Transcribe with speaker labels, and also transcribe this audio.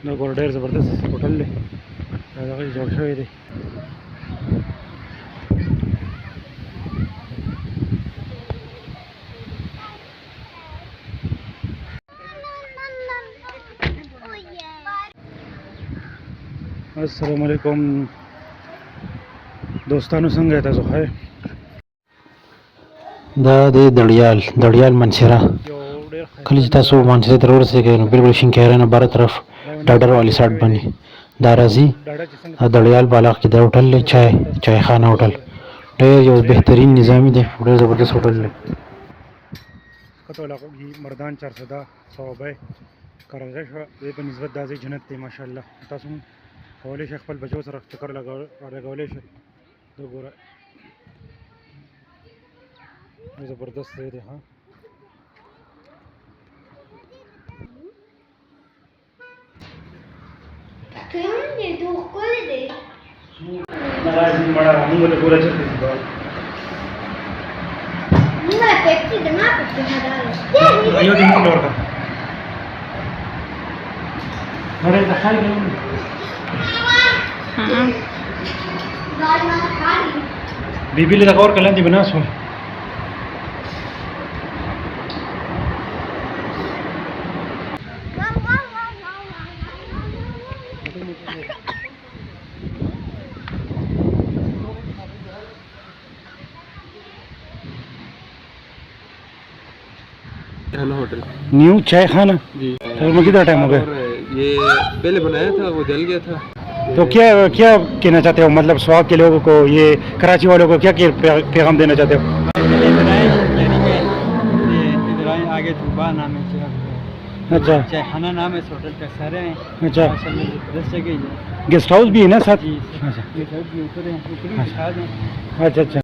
Speaker 1: دا ګور ډېر زبردست هوټل دی دا دغه جوړ شوی دی السلام علیکم دوستانو څنګه تاسو ښه دا د دړیال منصره کله چې تاسو منصره ته ورسېږئ نو بالکل شینکیانه باره طرف ډاډر والی ساټ باندې دا راځي دړیال بالاغ کې دا هوټل دی چای خانه هوټل ډېر یو بهترین نظامي دی ډېر زبردست هوټل دی کتو علاقوں کی مردان 410 صوبه کراچۍ شوه دې په نسبت دا ځای جنت دی ماشاءالله تاسو هم کولی شئ خپل بچو سره چکر لګولی شئ دا ګوره زبردست ځای دی ها बीबी ले और कलन दी बना सो
Speaker 2: होटल
Speaker 1: न्यू चाय खाना
Speaker 2: जी
Speaker 1: सर में कितना टाइम हो गया
Speaker 2: ये पहले बनाया था वो जल गया था
Speaker 1: तो क्या कहना चाहते हो मतलब स्वाद के लोगों को ये कराची वालों को क्या पैगाम देना चाहते हो
Speaker 2: आगे जुबा नाम है
Speaker 1: अच्छा
Speaker 2: चाय खाना नाम है होटल का सारे हैं
Speaker 1: अच्छा
Speaker 2: 10 जगह
Speaker 1: गेस्ट हाउस भी है ना साथ
Speaker 2: गेस्ट हाउस भी ऊपर है
Speaker 1: अच्छा अच्छा